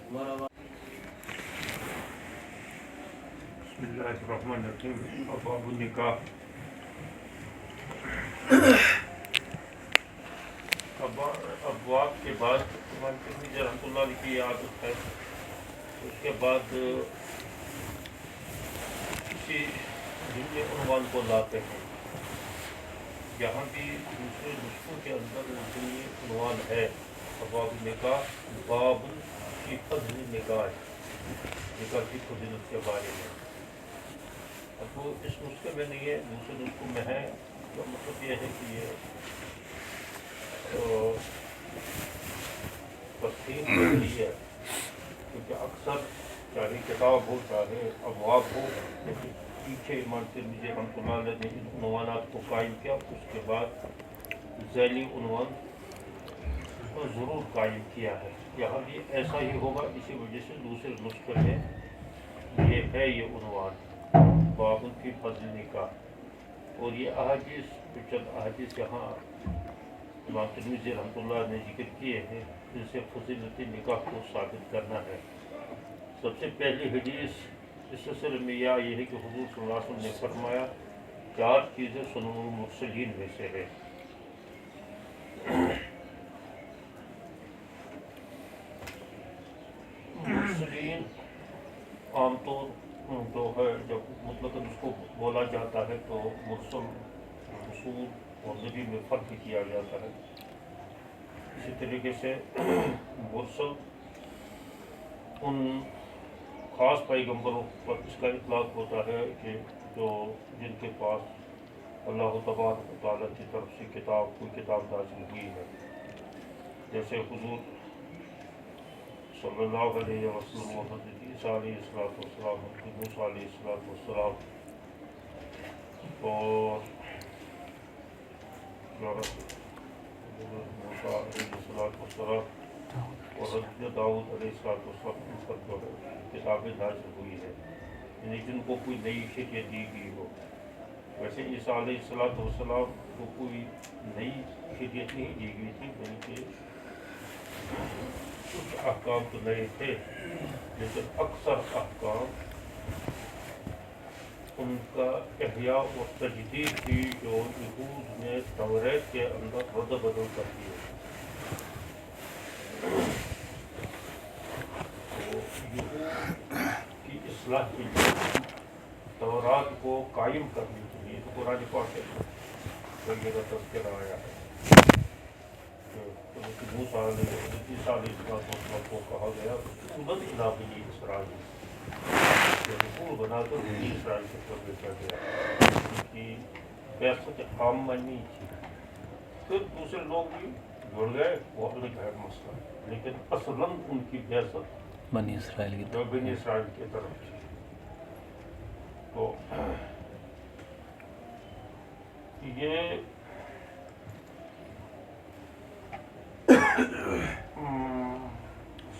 بسم اللہ الرحمن الرحیم. ابواب النکاح. ابواب کے بعد امام ترمذی رحمۃ اللہ علیہ کی عادت ہے. اس کے بعد کسی جملے عنوان کو لاتے ہیں. یہاں بھی دوسرے نسخوں کے اندر یہ عنوان ہے ابواب النکاح باب فی فضل نکاح، نکاح کی فضیلت کے بارے میں. اب وہ اس نسخے میں نہیں ہے، دوسرے نسخوں میں ہے. تو مطلب یہ ہے کہ یہ تفصیل نہیں ہے، کیونکہ اکثر چاہے کتاب ہو چاہے ابواب ہو، لیکن پیچھے امام ترمذی رحمۃ اللہ علیہ نے ان عنوانات کو قائم کیا، اس کے بعد ذیلی عنوان ضرور قائم کیا ہے. یہاں بھی ایسا ہی ہوگا، اسی وجہ سے دوسرے نسخے میں یہ ہے یہ عنوان باب فی فضل نکاح. اور یہ احادیث چند احادیث یہاں امام ترمذی رحمۃ اللہ نے ذکر کیے ہیں، جن سے فضیلت نکاح کو ثابت کرنا ہے. سب سے پہلی حدیث اس سلسلے میں یہ ہے کہ حضور صلی اللہ علیہ وسلم نے فرمایا 4 چیزیں سنن المرسلین میں سے ہے. مرسلین عام طور جو ہے جب مطلق اس کو بولا جاتا ہے تو مرسل، رسول اور نبی میں فرق کیا جاتا ہے. اسی طریقے سے مرسل ان خاص پیغمبروں پر اس کا اطلاق ہوتا ہے کہ جو جن کے پاس اللہ تبارک و تعالیٰ کی طرف سے کوئی کتاب نازل ہوئی ہے، جیسے حضور صلی اللہ علیہ وسلم و حضرت عیسیٰ علیہ السلام، حضرت موسیٰ علیہ السلام، اور موسیٰ علیہ السلام اور حضرت داؤد علیہ السلام ان پر جو ہے کتابیں نازل ہوئی ہے، یعنی جن کو کوئی نئی شریعت دی گئی ہو. ویسے عیسیٰ علیہ السلام کو کوئی نئی شریعت نہیں دی گئی تھی، بلکہ کچھ احکام تو نئے تھے، لیکن اکثر احکام ان کا احیاء اور تجدید تھی جو یہود نے توریت کے اندر رد و بدل کر دی. کی اصلاح کے لیے، تورات کو قائم کرنے کے لیے قرآن پاک وغیرہ تذکرہ آیا ہے. موسیٰ علیہ السلام کو کہا گیا اُمت الی بنی اسرائیل، رسول بنا کر بنی اسرائیل کے طرف بھیجا گیا. ان کی بعثت عامہ نہیں تھی. پھر دوسرے لوگ بھی جڑ گئے، وہ الگ ہے مسئلہ، لیکن اصلاً ان کی بعثت بنی اسرائیل کی طرف تھی. تو یہ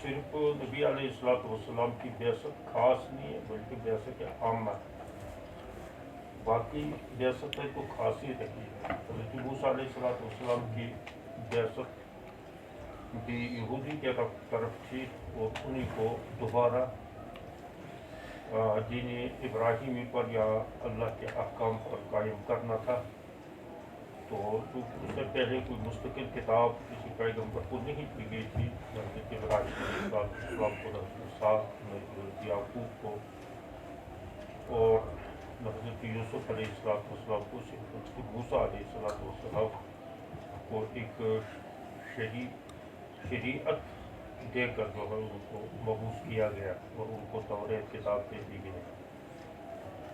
صرف نبی علیہ السلام کی بعثت خاص نہیں ہے، بلکہ بعثت عامہ. باقی بعثتیں تو خاص ہی رہی ہے. حضرت موسیٰ علیہ السلام کی بعثت بھی یہودی کے طرف تھی، اور انہیں کو دوبارہ دین ابراہیمی پر یا اللہ کے احکام پر قائم کرنا تھا. تو چونکہ اس سے پہلے کوئی مستقل کتاب کسی پیغمبر کو نہیں دی گئی تھی، حضرت ابراہیم علیہ السلام کو، حضرت یعقوب کو اور حضرت یوسف علیہ السلام کو، حضرت موسیٰ علیہ السلام کو ایک شریعت دے کر جو ہے ان کو مبعوث کیا گیا اور ان کو توریت کتاب دے دی گئی.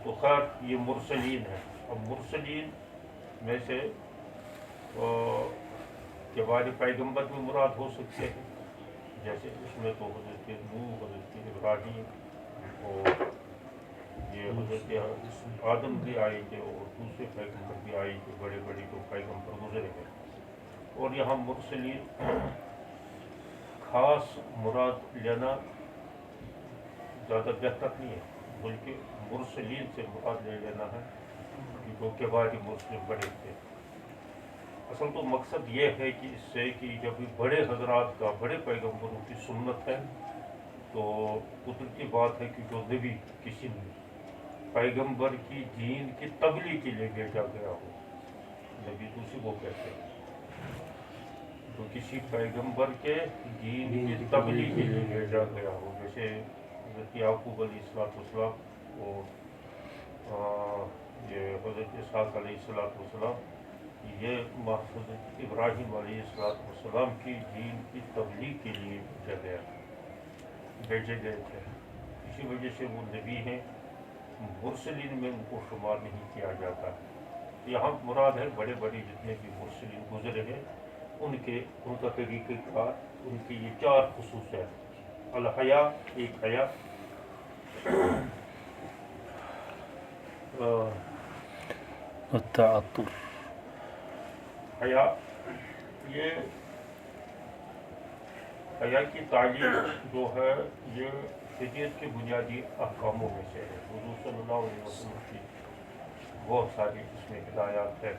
تو خیر یہ مرسلین ہے. اب مرسلین میں سے کبار پیغمبر بھی مراد ہو سکتے ہیں، جیسے اس میں تو حضرت نوح، حضرت ابراہیم اور یہ حضرت آدم بھی آئے تھے، اور دوسرے پیغمبر بھی آئے تھے، بڑے بڑے جو پیغمبر گزرے ہیں. اور یہاں مرسلین خاص مراد لینا زیادہ بہتر نہیں ہے، بلکہ مرسلین سے مراد لے لینا ہے جو کہ بعد مسلم بڑے تھے. اصل تو مقصد یہ ہے کہ اس سے کہ جب بڑے حضرات کا، بڑے پیغمبروں کی سنت ہے تو قدرتی بات ہے کہ جو نبی کسی پیغمبر کی دین کی تبلیغ کے لیے بھیجا گیا ہو، نبی تو اسی کو کہتے ہیں، تو کسی پیغمبر کے دین کی تبلیغ کے لیے بھیجا گیا ہو، جیسے حضرت یعقوب علیہ السلام اور یہ حضرت اسحاق علیہ السلام، یہ حضرت ابراہیم علیہ السلام کی دین کی تبلیغ کے لیے بھیجے گئے تھے، اسی وجہ سے وہ نبی ہیں، مرسلین میں ان کو شمار نہیں کیا جاتا۔ یہاں مراد ہے بڑے بڑے جتنے بھی مرسلین گزرے ہیں ان کا طریقہ کار، ان کی یہ 4 خصوصیات: الحیا، ایک حیا، التعطر، حیا، یہ حیا کی تعلیم جو ہے یہ شریعت کے بنیادی احکاموں میں سے ہے۔ حضور صلی اللہ علیہ وسلم کی بہت ساری اس میں ہدایات ہے،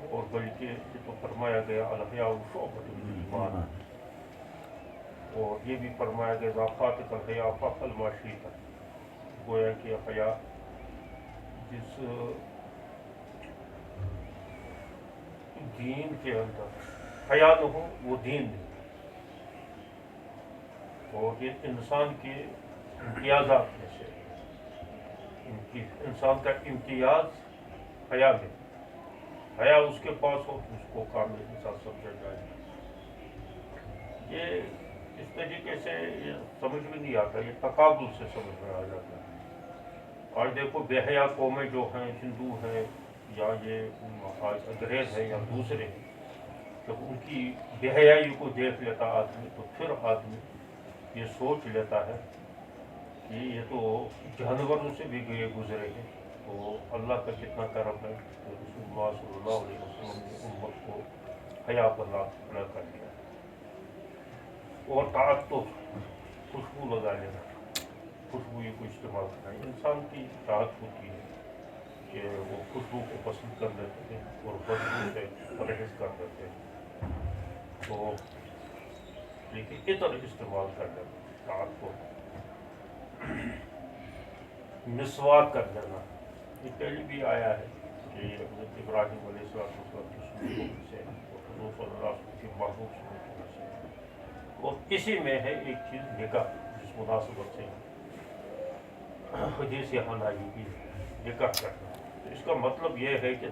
اور بلکہ یہ تو فرمایا گیا الحیاء شعبۃ من الایمان، اور یہ بھی فرمایا گیا اذا فاتک الحیاء فافعل ما شئت، گویا کہ حیا جس دین کے اندر حیا نہ ہو وہ دین نہیں، اور یہ انسان کے امتیازات میں سے انسان کا امتیاز حیا میں، حیا اس کے پاس ہو تو اس کو کامل انسان سمجھا جائے۔ یہ اس طریقے سے یہ سمجھ میں نہیں آتا، یہ تقابل سے سمجھ میں آ جاتا ہے۔ اور دیکھو بے حیا قومیں جو ہیں، ہندو ہیں یا یہ انگریز ہے یا دوسرے، جب ان کی بے حیائی کو دیکھ لیتا آدمی تو پھر آدمی یہ سوچ لیتا ہے کہ یہ تو جانوروں سے بھی گئے گزرے ہیں، تو اللہ کا کتنا کرم ہے کہ رسول اللہ صلی اللہ علیہ وسلم نے امت کو حیا پر لا کر دیا۔ اور تعطر، خوشبو لگا لینا، خوشبو کو استعمال کرنا، انسان کی طاقت ہوتی ہے کہ وہ خوشبو کو پسند کر لیتے ہیں اور بدبو سے پرہیز کر لیتے ہیں، تو لیکن عطر استعمال کر لینا، تعطر، مسواک کر لینا، یہ پہلے بھی آیا ہے کہ حضرت ابراہیم علیہ السلام کی سنتوں میں سے اور حضور صلی اللہ علیہ وسلم کی محبوب سنتوں میں سے، اور اسی میں ہے ایک چیز نکاح، جس مناسبت سے حدیث یہاں لائی گئی، نکاح کرنا۔ تو اس کا مطلب یہ ہے کہ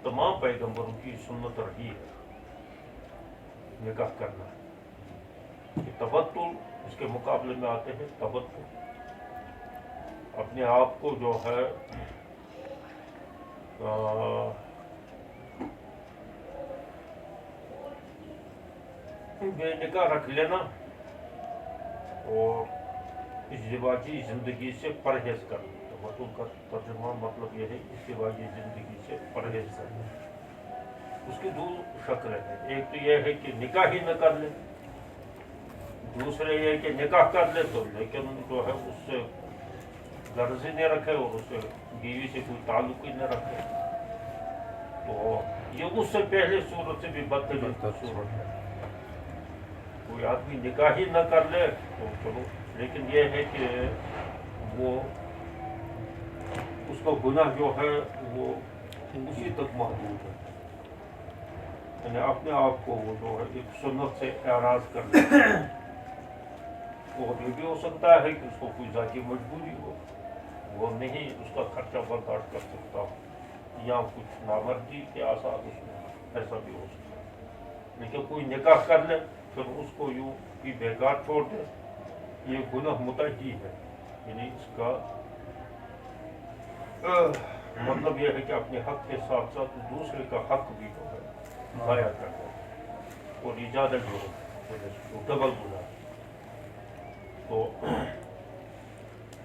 تمام پیغمبروں کی سنت رہی ہے نکاح کرنا۔ تبتل اس کے مقابلے میں آتے ہیں، تبتل اپنے آپ کو جو ہے بے نکاح رکھ لینا اور ازدواجی زندگی سے پرہیز کرنا۔ تبتل کا ترجمہ مطلب یہ ہے ازدواجی زندگی سے پرہیز کرنا۔ اس کی 2 شکلیں ہیں، ایک تو یہ ہے کہ نکاح ہی نہ کر لے، دوسرے یہ کہ نکاح کر لے تو لیکن جو ہے اس سے غرض ہی نہیں رکھے اور اس سے بیوی سے کوئی تعلق ہی نہ رکھے، تو یہ اس سے پہلے صورت سے بھی بدترین صورت ہے۔ کوئی آدمی نکاح ہی نہ کر لے تو چلو، لیکن یہ ہے کہ وہ اس کا گناہ جو ہے وہ اسی تک محدود ہے، یعنی اپنے آپ کو وہ جو ہے ایک سنت سے اعراض کر لے، اور یہ بھی ہو سکتا ہے کہ اس کو کوئی ذاتی مجبوری ہو، وہ نہیں اس کا خرچہ برداشت کر سکتا ہو، یا کچھ نامردی کے آثار اس میں، ایسا بھی ہو سکتا ہے۔ لیکن کوئی نکاح کر لے پھر اس کو یوں بھی بیکار چھوڑ دے، یہ گناہ متعدی ہے، یعنی اس کا مطلب یہ ہے کہ اپنے حق کے ساتھ ساتھ دوسرے کا حق بھی جو ہے ضائع کر دے، اور اجازت جو ہے ڈبل گناہ۔ تو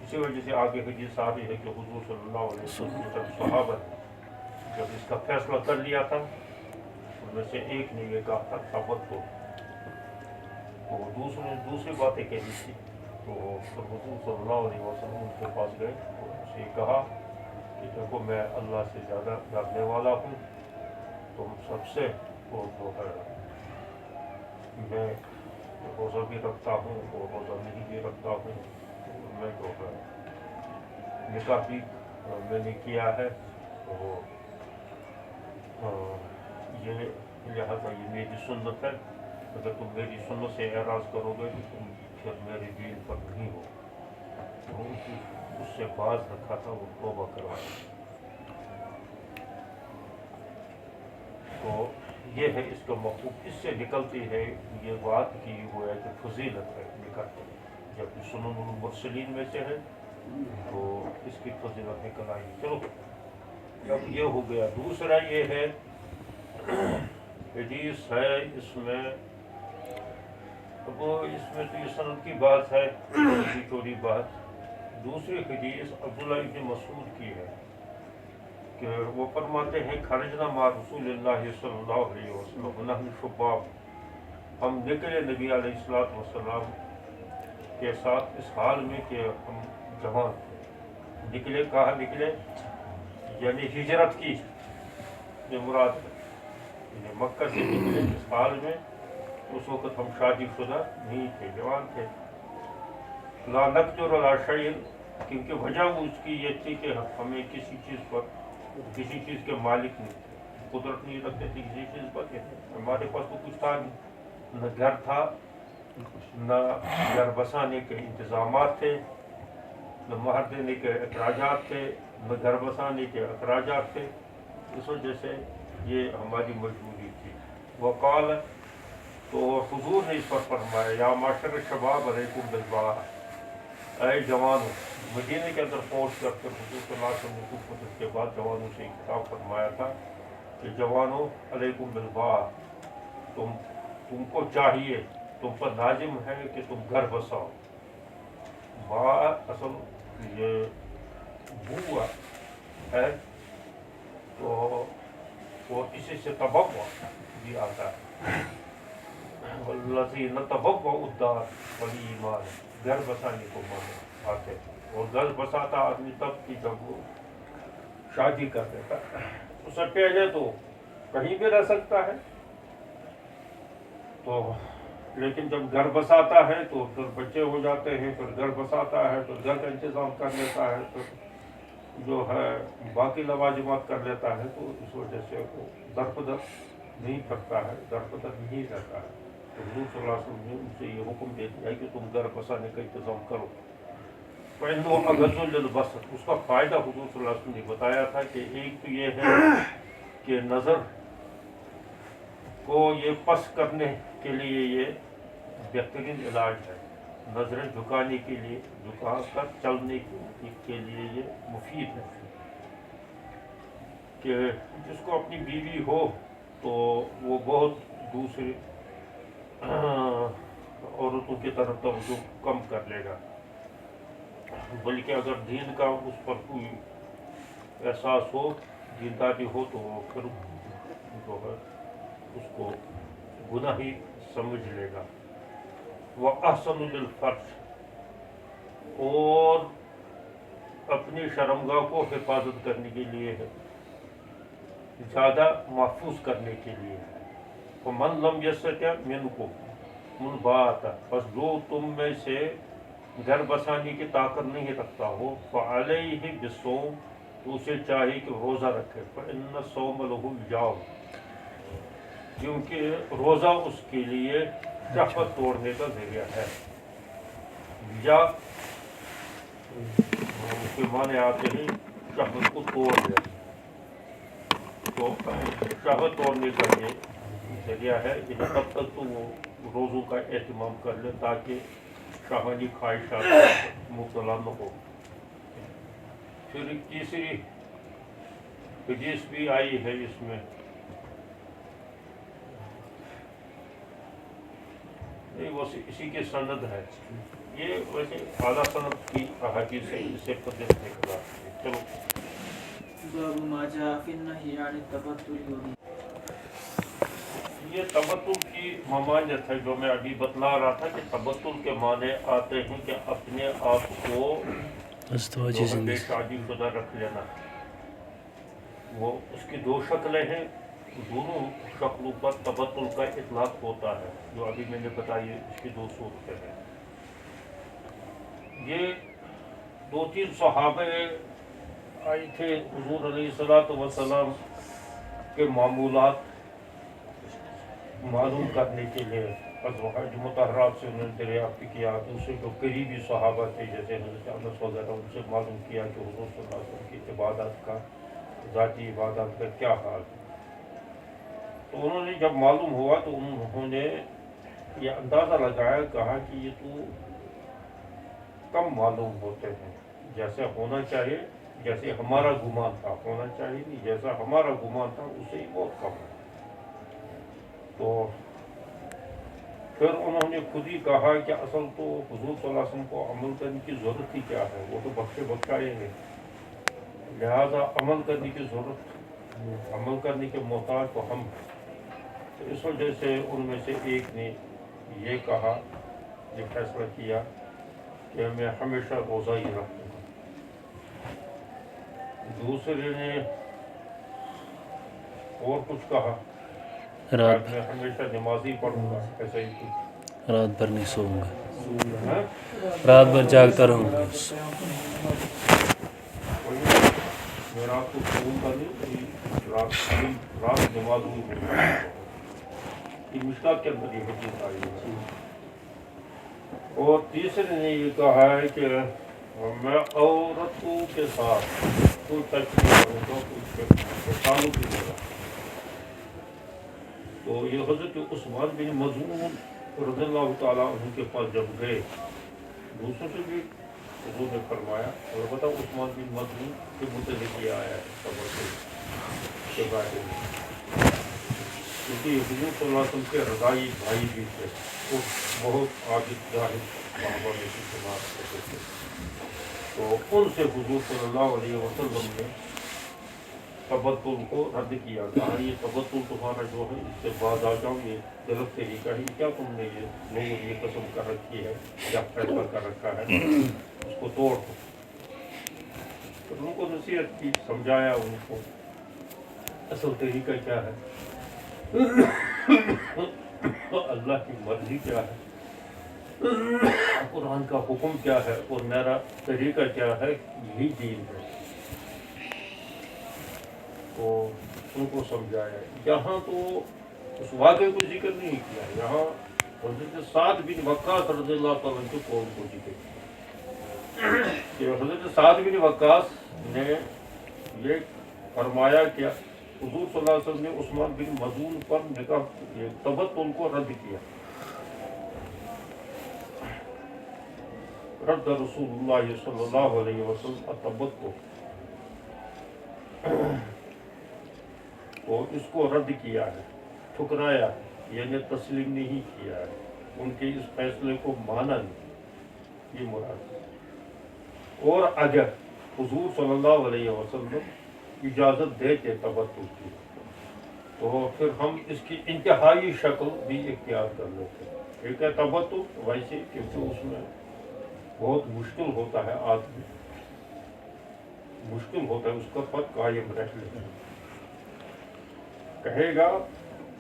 اسی وجہ سے آگے حدیث آ رہی ہے کہ حضور صلی اللہ علیہ وسلم نے جب صحابہ جب اس کا فیصلہ کر لیا تھا، ان میں سے ایک نے یہ کہا تھا تبتل، تو دوسری باتیں کہی تھی، تو حضور صلی اللہ علیہ وسلم ان کے پاس گئے اور ان سے کہا کہ دیکھو میں اللہ سے زیادہ ڈرنے والا ہوں، تم سب سے، اور جو ہے میں روزہ بھی رکھتا ہوں اور روزہ نہیں بھی رکھتا ہوں. میں جو ہے نکاح بھی میں نے کیا ہے. تو یہ لہٰذا یہ میری سنت ہے. اگر تم میری سنت سے اعراض کرو گے تو تم پھر میرے دین پر نہیں ہو. اس سے باز رکھا تھا وہ توبہ کروایا. تو یہ ہے اس کا مفہوم. اس سے نکلتی ہے یہ بات کی وہ ہے کہ فضیلت ہے نکلتی ہے. جب سنن المرسلین میں سے ہے تو اس کی فضیلت نکل آئی. چلو اب یہ ہو گیا. دوسرا یہ ہے حدیث ہے اس میں. اب اس میں تو یہ سند کی بات ہے چوری بات. دوسری حدیث عبداللہ ابن مسعود کی ہے کہ وہ فرماتے ہیں خرجنا مع رسول اللہ صلی اللہ علیہ وسلم ونحن شباب. ہم نکلے نبی علیہ السلام کے ساتھ اس حال میں کہ ہم جوان تھے. نکلے کہاں نکلے یعنی ہجرت کی مراد ہے. یعنی مکہ سے نکلے اس حال میں. اس وقت ہم شادی شدہ نہیں تھے, جوان تھے. لا نقدر علی شیء, کیونکہ وجہ اس کی یہ تھی کہ ہمیں کسی چیز کے مالک نہیں تھے, قدرت نہیں رکھتے تھے کسی چیز پر. ہمارے پاس تو کچھ تھا نہیں, نہ گھر تھا, نہ گھر بسانے کے انتظامات تھے, نہ مہر دینے کے اخراجات تھے, نہ گھر بسانے کے اخراجات تھے. اس وجہ سے یہ ہماری مجبوری تھی. وقال, تو حضور نے اس پر فرمایا یا معاشر الشباب علیکم بالباء, اے جوانوں. مدینے کے اندر پہنچ کر کے حضور صلی اللہ علیہ وسلم نے کچھ مدت کے بعد جوانوں سے خطاب فرمایا تھا کہ جوانوں علیکم بالباء, تم کو چاہیے, تم پر لازم ہے کہ تم گھر بساؤ. با اصل یہ بوا ہے تو اور اسی سے تبوع بھی آتا ہے. والذین تبوؤا الدار والایمان, گھر بسانے کو مانا آتے ہیں. اور گھر بساتا آدمی تب کی جب وہ شادی کر دیتا. اس سے پہلے تو کہیں بھی رہ سکتا ہے, تو لیکن جب گھر بساتا ہے تو پھر بچے ہو جاتے ہیں, پھر گھر بساتا ہے تو گھر کا انتظام کر لیتا ہے, تو جو ہے باقی لوازمات کر لیتا ہے. تو اس وجہ سے وہ درپدر نہیں پھرتا ہے, درپدر نہیں رہتا ہے. تو حضور صلی اللہ علیہ وسلم نے ان سے یہ حکم دے دیا کہ تم گھر بسانے کا انتظام کرو. فَإِنَّهُ أَغَضُّ لِلْبَصَرِ, اس کا فائدہ حضور صلی اللہ علیہ وسلم نے بتایا تھا کہ ایک تو یہ ہے کہ نظر کو یہ پس کرنے کے لیے یہ بہترین علاج ہے. نظریں جھکانے کے لیے, جھکا کر چلنے کے لیے یہ مفید ہے. کہ جس کو اپنی بیوی ہو تو وہ بہت دوسری عورتوں کی طرف توجہ کم کر لے گا, بلکہ اگر دین کا اس پر کوئی احساس ہو, دینداری ہو, تو وہ پھر جو ہے اس کو گناہ ہی سمجھ لے گا. وَأَحْسَنُ لِلْفَرْجِ, اور اپنی شرمگاہ کو حفاظت کرنے کے لیے ہے, زیادہ محفوظ کرنے کے لیے. فَمَنْ لَمْ يَسْتَطِعْ مِنْكُمُ الْبَاءَةَ, بس جو تم میں سے گھر بسانے کی طاقت نہیں رکھتا ہو, فَعَلَيْهِ بِالصَّوْمِ, تو اسے چاہیے کہ روزہ رکھے. فَإِنَّ الصَّوْمَ لَهُ وِجَاءٌ, کیونکہ روزہ اس کے لیے شہوت توڑنے کا ذریعہ ہے. وجا اس کے معنی آتے ہیں شہوت کو توڑ دے, تو شہوت توڑنے کا یہ ذریعہ ہے. تب تک تو وہ روزوں کا اہتمام کر لے تاکہ شہوانی خواہشات مبتلا نہ ہو. پھر ایک تیسری حدیث بھی آئی ہے اس میں, اسی کے سند ہے. یہ ویسے اعلیٰ سند کی احادیث ہے, اس سے پتہ نکلا. چلو باب ما جاء فی النہی عن التبتل. یہ تبتل کی ممانعت ہے جو میں ابھی بتلا رہا تھا کہ تبتل کے معنی آتے ہیں کہ اپنے آپ کو بے شادی شدہ رکھ لینا. وہ اس کی دو شکلیں ہیں, دونوں شکلوں پر تبدل کا اطلاق ہوتا ہے، جو ابھی میں نے بتائی اس کی دو صورتیں ہیں۔ یہ دو تین صحابہ آئے تھے حضور علیہ السلام کے معمولات معلوم کرنے کے لیے، ازواج مطہرات سے انہوں نے دریافت کیا، دوسرے جو قریبی صحابہ تھے جیسے حضرت انس وغیرہ، ان سے معلوم کیا کہ حضور صلی اللہ علیہ وسلم کی عبادت کا، ذاتی عبادت کا کیا حال ہے۔ تو انہوں نے جب معلوم ہوا تو انہوں نے یہ اندازہ لگایا، کہا کہ یہ تو کم معلوم ہوتے ہیں، جیسے ہونا چاہیے، جیسے ہمارا گمان تھا ہونا چاہیے نہیں، جیسا ہمارا گمان تھا اس سے ہی بہت کم ہے۔ تو پھر انہوں نے خود ہی کہا کہ اصل تو حضور صلی اللہ علیہ وسلم کو عمل کرنے کی ضرورت ہی کیا ہے، وہ تو بخشے بخشائیں گے، لہذا عمل کرنے کی ضرورت، عمل کرنے کے محتاج تو ہم ہیں۔ تو اس وجہ سے ان میں سے ایک نے یہ کہا، یہ فیصلہ کیا کہ میں ہمیشہ روزہ ہی رکھوں گا۔ دوسرے نے اور کچھ کہا، رات میں ہمیشہ نماز ہی پڑھوں گا، ایسا ہی کچھ۔ رات بھر نہیں سوؤں گا، ہاں؟ رات بھر جاگتا رہوں گا۔ میں رات کو سوؤں گا نہیں، رات نماز ہی پڑھوں گا۔ یہ مشکات کے اندر یہ حدیث آئی ہے۔ اور تیسرے نے یہ کہا ہے کہ میں عورتوں کے ساتھ کوئی ٹچ نہیں کروں گا، کوئی تعلق نہیں ہوگا۔ تو یہ حضرت عثمان بن مظعون رضی اللہ تعالیٰ عنہ کے پاس جب گئے، دوسروں سے بھی حضور نے فرمایا، البتہ عثمان بن مظعون کے متعلق یہ آیا ہے کے بارے میں، کیونکہ حضور صلی اللہ علیہ وسلم کے رضائی بھائی بھی تھے، وہ بہت عابد زاہد صحابہ میں سے شمار ہوتے تھے۔ تو ان سے حضور صلی اللہ علیہ وسلم نے تبتل کو رد کیا، کہا یہ تبتل تمہارا جو ہے اس سے باز آ جاؤ، یہ غلط طریقہ ہے، کیا تم نے یہ لوگوں نے یہ قسم کر رکھی ہے یا فیصلہ کر رکھا ہے، اس کو توڑ دو۔ تو ان کو نصیحت کی، سمجھایا ان کو اصل طریقہ کیا ہے، اللہ کی مرضی کیا ہے، قرآن کا حکم کیا ہے، اور میرا طریقہ کیا ہے، یہی دین ہے۔ تو ان کو سمجھایا۔ یہاں تو اس واقعے کو ذکر نہیں کیا، یہاں حضرت سعد بن وقاص رضی اللہ تعالیٰ عنہ کے قول کو ذکر کیا کہ حضرت سعد بن وقاص نے یہ فرمایا کہ حضور صلی اللہ علیہ وسلم نے عثمان بن مظعون پر نکاح تبتل کو رد کیا۔ رد رسول اللہ صلی اللہ علیہ وسلم التبتل، تو اس کو رد کیا ہے، ٹھکرایا، یعنی تسلیم نہیں کیا ہے، ان کے اس فیصلے کو مانا نہیں، یہ مراد ہے۔ اور اگر حضور صلی اللہ علیہ وسلم اجازت دیتے تبتل کی تو پھر ہم اس کی انتہائی شکل بھی اختیار کر لیتے۔ ایک ہے تبتل ویسے، کیونکہ اس میں بہت مشکل ہوتا ہے، آدمی مشکل ہوتا ہے اس کا پر قائم رہ لیتا ہے، کہے گا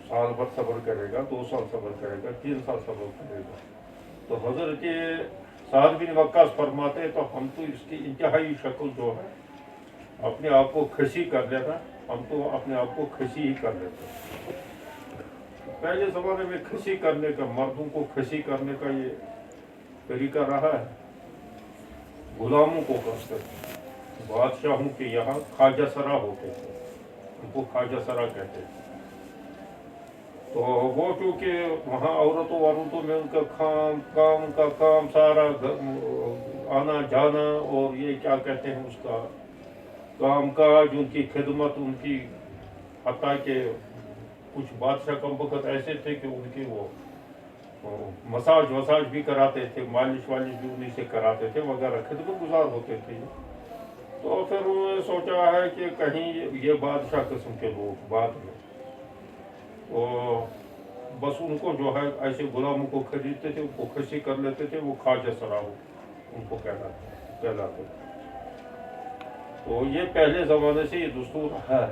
سال بھر صبر کرے گا، 2 سال صبر کرے گا، 3 سال صبر کرے گا۔ تو حضرت سعد بن وقاص فرماتے تو ہم تو اس کی انتہائی شکل جو ہے اپنے آپ کو کھسی کر لینا، ہم تو اپنے آپ کو کھسی ہی کر لیتے۔ پہلے زمانے میں کھسی کرنے کا، مردوں کو کھسی کرنے کا یہ طریقہ رہا ہے، غلاموں کو کرتے تھے۔ بادشاہوں کے یہاں خواجہ سرا ہوتے تھے، ان کو خواجہ سرا کہتے تھے۔ تو وہ چونکہ وہاں عورتوں میں ان کا کام سارا آنا جانا، اور یہ کیا کہتے ہیں اس کا کام کاج، ان کی خدمت، ان کی، حتیٰ کہ کچھ بادشاہ کم وقت ایسے تھے کہ ان کی وہ مساج بھی کراتے تھے، مالش بھی انہیں سے کراتے تھے وغیرہ، خدمت گزار ہوتے تھے۔ تو پھر انہوں نے سوچا ہے کہ کہیں یہ بادشاہ قسم کے لوگ بعد میں تو بس ان کو جو ہے ایسے غلاموں کو خریدتے تھے، ان کو کھسی کر لیتے تھے، وہ خواجہ سرا ان کو کہلاتے تھے۔ تو یہ پہلے زمانے سے یہ دستور ہے۔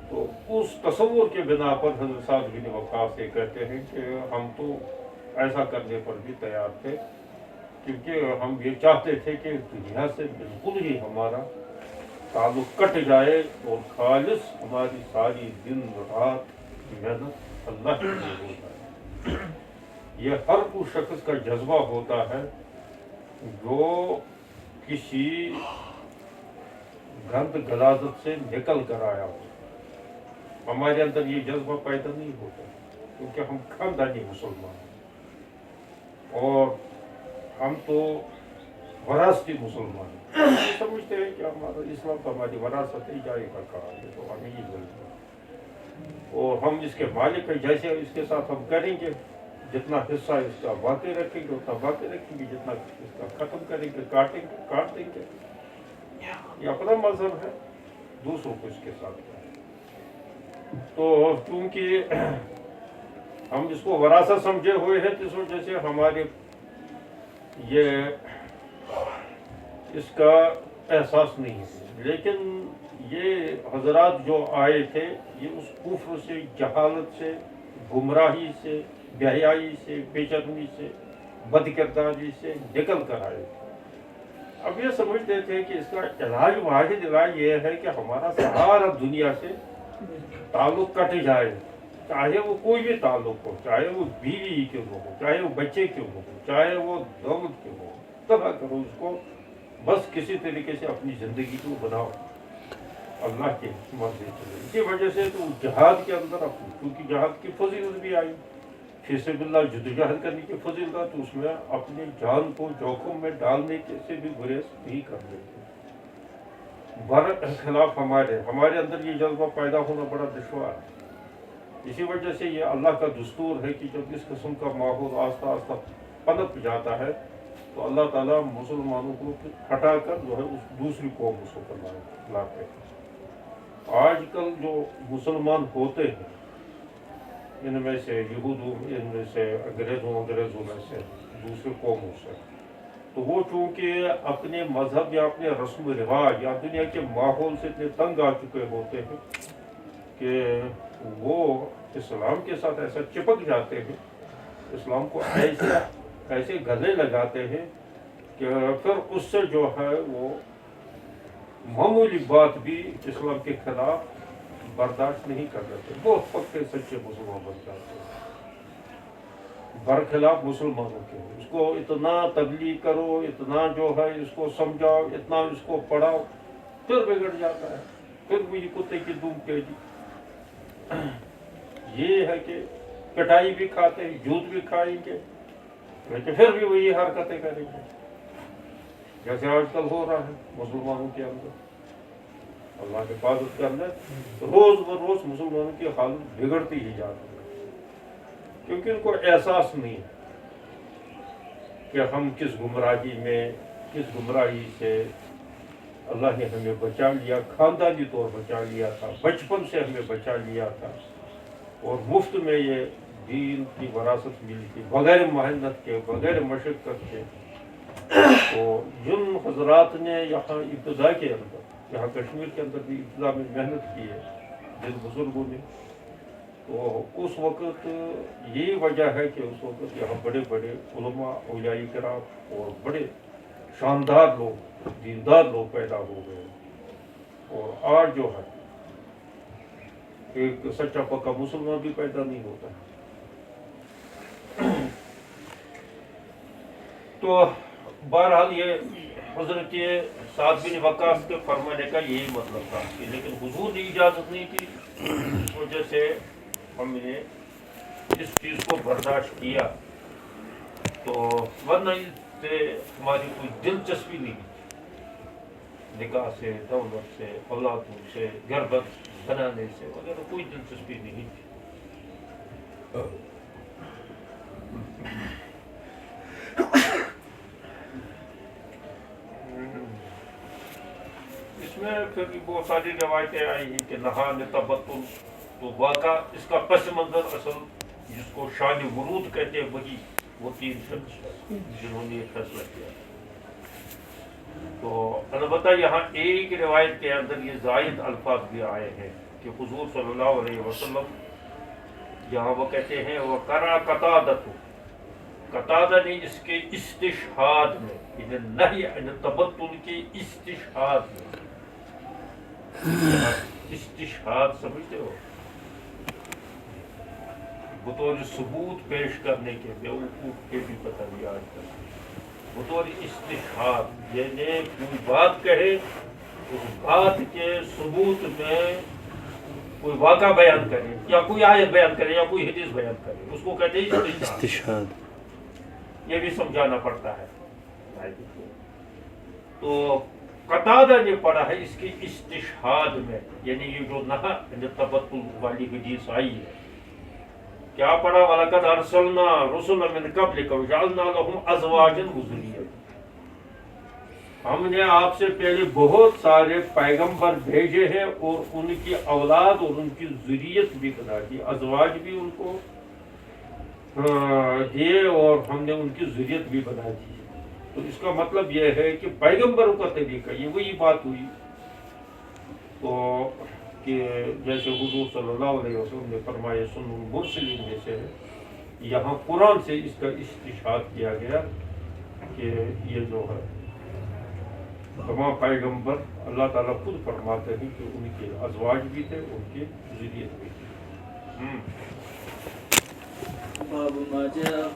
تو اس تصور کے بنا پر حضرت سعد بن وقاص یہ کہتے ہیں کہ ہم تو ایسا کرنے پر بھی تیار تھے، کیونکہ ہم یہ چاہتے تھے کہ دنیا سے بالکل ہی ہمارا تعلق کٹ جائے اور خالص ہماری ساری دن رات محنت اللہ کے لیے ہو جائے۔ یہ ہر اس شخص کا جذبہ ہوتا ہے جو کسی گند غلاظت سے نکل کر آیا ہو۔ ہمارے اندر یہ جذبہ پیدا نہیں ہوتا کیونکہ ہم خاندانی مسلمان ہیں اور ہم تو وراثتی مسلمان ہیں۔ ہم سمجھتے ہیں کہ ہمارا اسلام تو ہماری وراثت ہے، جائے کا کہا ہے تو ہمیں یہ ضرورت ہے اور ہم اس کے مالک ہیں، جیسے اس کے ساتھ ہم کریں گے، جتنا حصہ اس کا باقی رکھیں گے اتنا باقی رکھیں گے، جتنا اس کا ختم کریں گے کاٹیں گے کاٹ دیں گے۔ یہ اپنا مذہب ہے، دوسروں کو اس کے ساتھ کریں۔ تو کیونکہ ہم اس کو وراثت سمجھے ہوئے ہیں تو اس وجہ سے ہمارے یہ اس کا احساس نہیں ہے، لیکن یہ حضرات جو آئے تھے یہ اس کفر سے، جہالت سے، گمراہی سے، بے حیائی سے، بے شرمی سے، بد کرداری سے نکل کر آئے تھے۔ اب یہ سمجھتے تھے کہ اس کا علاج، واحد علاج یہ ہے کہ ہمارا سارا دنیا سے تعلق کٹ جائے، چاہے وہ کوئی بھی تعلق ہو، چاہے وہ بیوی کیوں ہو، چاہے وہ بچے کیوں ہو، چاہے وہ دولت کیوں ہو، تباہ کرو اس کو، بس کسی طریقے سے اپنی زندگی کو بناؤ اللہ کے مرضی سے۔ اسی وجہ سے تو جہاد کے اندر اپنی، کیونکہ جہاد کی فضیلت بھی آئی، فی سبیل اللہ جدوجہد کرنے کی فضیلت، تو اس میں اپنی جان کو جوخم میں ڈالنے کے سے بھی گریز نہیں کر لیتے۔ برخلاف ہمارے اندر یہ جذبہ پیدا ہونا بڑا دشوار ہے۔ اسی وجہ سے یہ اللہ کا دستور ہے کہ جب اس قسم کا ماحول آہستہ آہستہ پنپ جاتا ہے تو اللہ تعالیٰ مسلمانوں کو ہٹا کر جو ہے اس دوسری قوم کو لاتے ہیں۔ آج کل جو مسلمان ہوتے ہیں ان میں سے یہودوں، ان میں سے انگریزوں میں سے، دوسری قوموں سے، تو وہ چونکہ اپنے مذہب یا اپنے رسم و رواج یا دنیا کے ماحول سے اتنے تنگ آ چکے ہوتے ہیں کہ وہ اسلام کے ساتھ ایسا چپک جاتے ہیں، اسلام کو ایسے گلے لگاتے ہیں کہ پھر اس سے جو ہے وہ معمولی بات بھی اسلام کے خلاف برداشت نہیں کر لیتے، بہت پکے سچے مسلمان بن جاتے ہیں برخلاف مسلمانوں کے۔ اس کو اتنا تبلیغ کرو، اتنا جو ہے اس کو سمجھاؤ، اتنا اس کو پڑھاؤ، پھر بگڑ جاتا ہے، پھر وہی کتے کی دم پیجی۔ یہ ہے کہ پٹائی بھی کھاتے ہیں، جوت بھی کھائیں گے، لیکن پھر بھی وہی حرکتیں کریں گے جیسے آج کل ہو رہا ہے مسلمانوں کے اندر۔ اللہ کی حفاظت کرنا، روز بروز مسلمانوں کی حالت بگڑتی ہی جاتی ہے، کیونکہ ان کو احساس نہیں کہ ہم کس گمراہی سے اللہ نے ہمیں بچا لیا، خاندانی طور بچا لیا تھا، بچپن سے ہمیں بچا لیا تھا، اور مفت میں یہ دین کی وراثت ملی تھی، بغیر محنت کے، بغیر مشقت کے۔ تو جن حضرات نے یہاں ابتدا کے اندر، یہاں کشمیر کے اندر بھی ابتدا میں محنت کی ہے جن بزرگوں نے، تو اس وقت یہی وجہ ہے کہ اس وقت یہاں بڑے بڑے علماء، اولیاء کرام اور بڑے شاندار لوگ، دیندار لوگ پیدا ہو گئے، اور آج جو ہے ایک سچا پکا مسلمان بھی پیدا نہیں ہوتا ہے۔ تو بہرحال یہ حضرت سعد بن وقاص کے فرمانے کا یہی مطلب تھا، لیکن حضور نے اجازت نہیں کی، اس وجہ سے ہم نے اس چیز کو برداشت کیا، تو ورنہ اس سے ہماری کوئی دلچسپی نہیں تھی، نکاح سے، دولت سے، اولادوں سے، گھر بنانے سے وغیرہ کوئی دلچسپی نہیں تھی۔ اس میں پھر بھی بہت ساری روایتیں آئی ہیں کہ نہان تبتل، تو واقعہ اس کا پس منظر اصل جس کو شان ورود کہتے ہیں وہی وہ 3 شخص جنہوں نے یہ فیصلہ کیا۔ تو البتہ یہاں ایک روایت کے اندر یہ زائد الفاظ بھی آئے ہیں کہ حضور صلی اللہ علیہ وسلم یہاں وہ کہتے ہیں وہ کرا قتادہ نے اس کے استشہاد میں یعنی نہی عن تبتل کے استشہاد میں، استشہاد سمجھتے ہو بطور ثبوت پیش کرنے کے، بیوقوف کے بھی پتہ نہیں آج تک، بطور استشہاد یعنی کوئی بات کہے اس بات کے ثبوت میں کوئی واقعہ بیان کرے یا کوئی آیت بیان کرے یا کوئی حدیث بیان کرے، اس کو کہتے ہیں استشہاد۔ یہ بھی سمجھانا پڑتا ہے۔ تو قتادہ نے پڑھا ہے اس کی استشہاد میں، یعنی یہ جو نہا تبتل والی حدیث آئی ہے، کیا پڑھا وَلَقَدْ أَرْسَلْنَا رُسُلًا مِّن قَبْلِكَ وَجَعَلْنَا لَهُمْ أَزْوَاجًا وَذُرِّيَّةً، ہم نے آپ سے پہلے بہت سارے پیغمبر بھیجے ہیں اور ان کی اولاد اور ان کی ذریت بھی بنا دی، ازواج بھی ان کو دیے اور ہم نے ان کی ذریت بھی بنا دی۔ تو اس کا مطلب یہ ہے کہ پیغمبروں کا طریقہ یہ وہی بات ہوئی، تو کہ جیسے حضور صلی اللہ علیہ وسلم نے فرمایا سنن المرسلین میں سے ہے، یہاں قرآن سے اس کا استشہاد کیا گیا کہ یہ جو ہے تمام پیغمبر اللہ تعالیٰ خود فرماتے ہیں کہ ان کے ازواج بھی تھے، ان کی ذریت بھی تھی۔ باب ما جاء